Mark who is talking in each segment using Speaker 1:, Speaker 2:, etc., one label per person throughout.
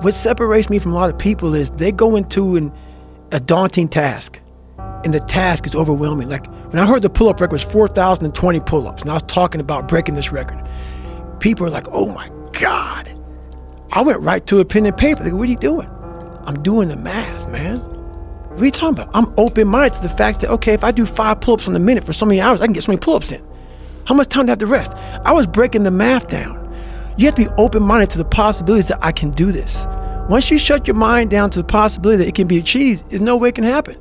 Speaker 1: what separates me from a lot of people is they go into a daunting task, and the task is overwhelming. Like when I heard the pull-up record was 4,020 pull-ups, and I was talking about breaking this record, people are like, oh my God. I went right to a pen and paper. They go, what are you doing? I'm doing the math, man. What are you talking about? I'm open-minded to the fact that, okay, if I do 5 pull-ups in a minute for so many hours, I can get so many pull-ups in. How much time do I have to rest? I was breaking the math down. You have to be open-minded to the possibilities that I can do this. Once you shut your mind down to the possibility that it can be achieved, there's no way it can happen.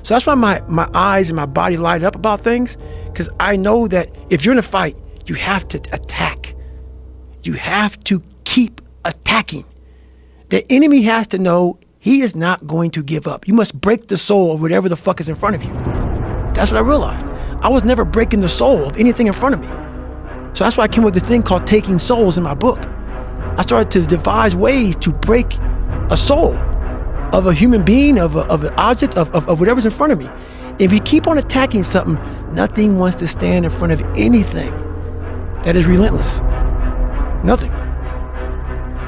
Speaker 1: So that's why my eyes and my body light up about things, because I know that if you're in a fight, you have to attack. You have to keep attacking. The enemy has to know he is not going to give up. You must break the soul of whatever the fuck is in front of you. That's what I realized. I was never breaking the soul of anything in front of me. So that's why I came up with the thing called Taking Souls in my book. I started to devise ways to break a soul of a human being, of an object, of whatever's in front of me. If you keep on attacking something, nothing wants to stand in front of anything that is relentless. Nothing.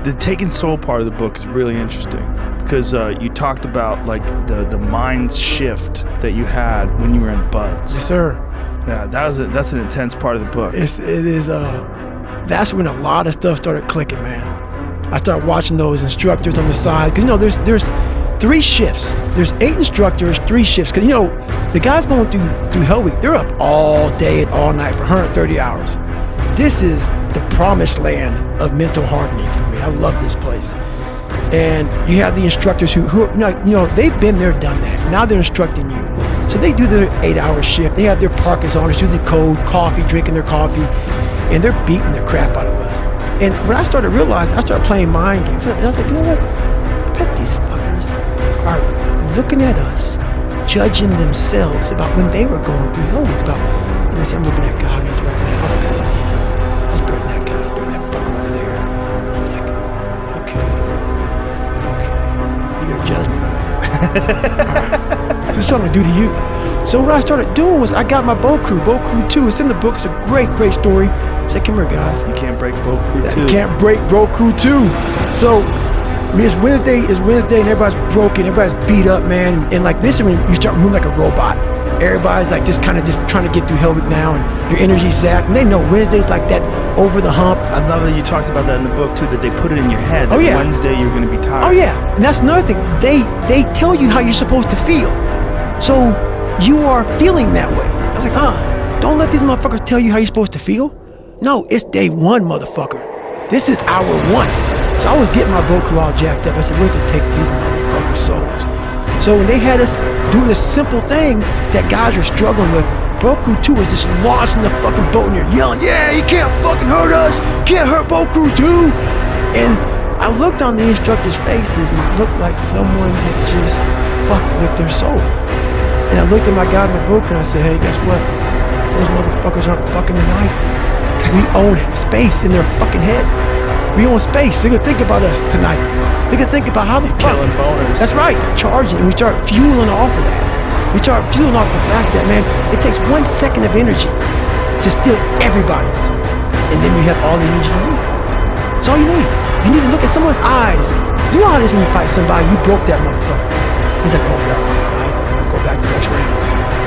Speaker 2: The Taking Soul part of the book is really interesting because you talked about like the mind shift that you had when you were in Buds.
Speaker 1: Yes, sir.
Speaker 2: Yeah, that's an intense part of the book.
Speaker 1: It is. That's when a lot of stuff started clicking, man. I started watching those instructors on the side because there's 3 shifts. There's 8 instructors, 3 shifts. Because the guys going through Hell Week, they're up all day and all night for 130 hours. This is the promised land of mental hardening for me. I love this place. And you have the instructors who they've been there, done that. Now they're instructing you. So they do their 8-hour shift. They have their parkas on. It's usually cold, coffee, drinking their coffee, and they're beating the crap out of us. And when I started realizing, I started playing mind games. And I was like, you know what? I bet these fuckers are looking at us, judging themselves about when they were going through Hell Week. And they say, I'm looking at Goggins right now. I was better than him. I was better than that guy. I was better than that fucker over there. I was like, okay. You're gonna judge me, right? All right. So that's what I'm gonna do to you. So what I started doing was I got my boat crew 2. It's in the book. It's a great story. I said, come here, guys.
Speaker 2: You can't break boat crew 2.
Speaker 1: You can't break boat crew 2. So it's Wednesday, and everybody's broken. Everybody's beat up, man. And like this is when you start moving like a robot. Everybody's like just trying to get through Hell Week now, and your energy's zapped. And they know Wednesday's like that over the hump.
Speaker 2: I love that you talked about that in the book too, that they put it in your head that Wednesday you're going to be tired.
Speaker 1: Oh yeah, and that's another thing. They tell you how you're supposed to feel. So you are feeling that way. I was like, don't let these motherfuckers tell you how you're supposed to feel. No, it's day 1, motherfucker. This is hour 1. So I was getting my boat crew all jacked up. I said, we're gonna take these motherfuckers' souls. So when they had us doing this simple thing that guys are struggling with, Boat Crew 2 was just launching the fucking boat and you're yelling, yeah, you can't fucking hurt us. You can't hurt Boat Crew 2. And I looked on the instructors' faces and it looked like someone had just fucked with their soul. And I looked at my guys in my boat crew and I said, hey, guess what? Those motherfuckers aren't fucking tonight. We own space in their fucking head. We own space. They're gonna think about us tonight. They're gonna think about how the fuck.
Speaker 2: Killing boners.
Speaker 1: That's right, charging. And we start fueling off of that. We start fueling off the fact that, man, it takes 1 second of energy to steal everybody's. And then you have all the energy you need. That's all you need. You need to look at someone's eyes. You know how it is when you fight somebody, you broke that motherfucker. He's like, oh God, man, I don't want to go back to the next round.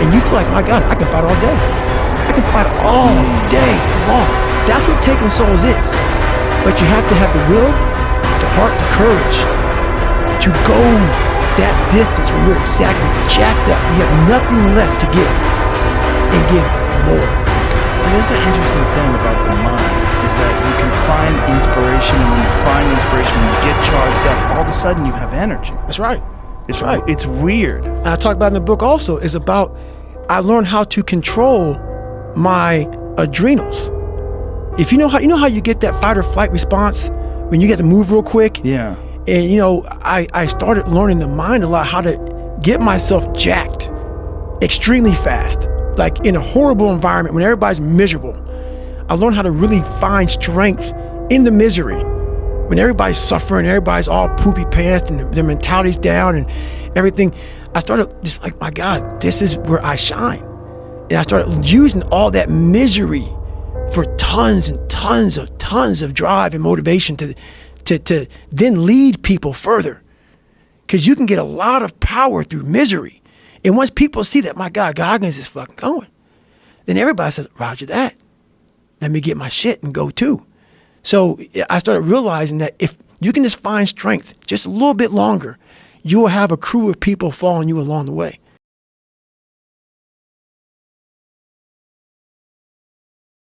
Speaker 1: And you feel like, my God, I can fight all day. I can fight all day long. That's what taking souls is. But you have to have the will, the heart, the courage to go that distance when you're exactly jacked up. You have nothing left to give and give more.
Speaker 2: That is an interesting thing about the mind, is that you can find inspiration, and when you find inspiration, when you get charged up, all of a sudden you have energy.
Speaker 1: That's right. That's right.
Speaker 2: It's weird.
Speaker 1: I talk about in the book also is about I learned how to control my adrenals. If you know how you get that fight or flight response when you get to move real quick.
Speaker 2: Yeah.
Speaker 1: And I started learning the mind a lot, how to get myself jacked extremely fast, like in a horrible environment when everybody's miserable. I learned how to really find strength in the misery. When everybody's suffering, everybody's all poopy pants and their mentality's down and everything, I started just like, my God, this is where I shine. And I started using all that misery for tons and tons of drive and motivation to then lead people further. Because you can get a lot of power through misery. And once people see that, my God, Goggins is fucking going, then everybody says, Roger that. Let me get my shit and go too. So I started realizing that if you can just find strength just a little bit longer, you will have a crew of people following you along the way.